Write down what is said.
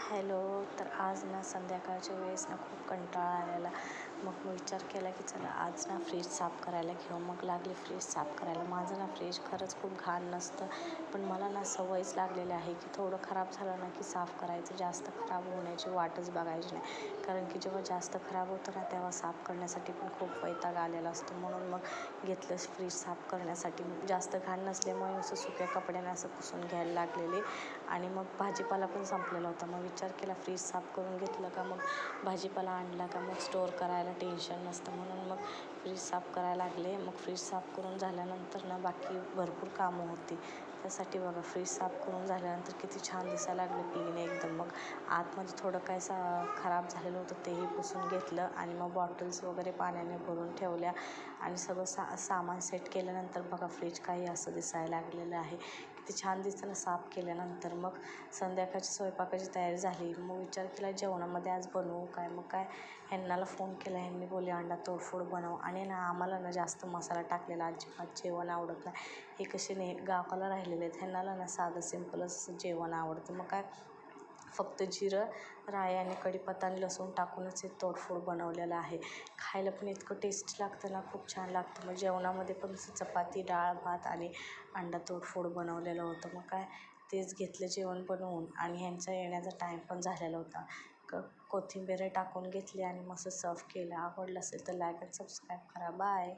Hello. तर आज ना संध्याकाळच्या वेळेस ना खूप कंटाळा आलेला. मग मी विचार केला की चला आज ना फ्रीज साफ करायला घेऊ. मग लागली फ्रीज साफ करायला. माझं ना फ्रीज खरंच खूप घाण नसतं, पण मला ना सवयच लागलेली आहे की थोडं खराब झालं ना की साफ करायचं, जास्त खराब होण्याची वाटच बघायची नाही. कारण की जेव्हा जास्त खराब होतं ना तेव्हा साफ करण्यासाठी पण खूप वैताग आलेला असतो. म्हणून मग घेतलंच फ्रीज साफ करण्यासाठी. जास्त घाण नसल्यामुळे असं सुक्या कपड्याने असं पुसून घ्यायला लागलेले. आणि मग भाजीपाला पण संपलेला होता. मग विचार केला फ्रीज साफ करून घेतलं का मग भाजीपाला आणला का मग स्टोअर करायला टेन्शन नसतं. म्हणून मग फ्रीज साफ करायला लागले. मग फ्रीज साफ करून झाल्यानंतर ना बाकी भरपूर कामं होती. त्यासाठी बघा फ्रीज साफ करून झाल्यानंतर किती छान दिसायला लागले, क्लीन एकदम. मग आतमध्ये थोडं काय खराब झालेलं होतं तेही पुसून घेतलं. आणि मग बॉटल्स वगैरे पाण्याने भरून ठेवल्या आणि सगळं सामान सेट केल्यानंतर बघा फ्रीज काही असं दिसायला लागलेलं आहे. किती छान दिसतं ना साफ केल्यानंतर. मग संध्याकाळची स्वयंपाकाची तयारी झाली. मग विचार केला जेवणामध्ये आज बनवू काय. मग काय ह्यांनाला फोन केला. ह्यांनी बोलले अंडा तोडफोड बनव. आणि ना आम्हाला ना जास्त मसाला टाकलेला अजिबात जेवण आवडत नाही. हे कसे गावाला राहिलेले आहेत, ह्यांनाला ना साधं सिम्पलच असं जेवण आवडतं. मग काय फक्त जिरं, राई आणि कढीपत्ता आणि लसूण टाकूनच हे तोडफोड बनवलेलं आहे. खायला पण इतकं टेस्टी लागतं ना, खूप छान लागतं. मग जेवणामध्ये पण चपाती, डाळ, भात आणि अंडा तोडफोड बनवलेलं होतं. मग काय तेच घेतलं जेवण बनवून. आणि ह्यांचा येण्याचा टाईम पण झालेला होता. कोथिंबीर टाकून घेतली आणि मस्त सर्व केलं. आवडलं असेल तर लाईक आणि सबस्क्राईब करा. बाय.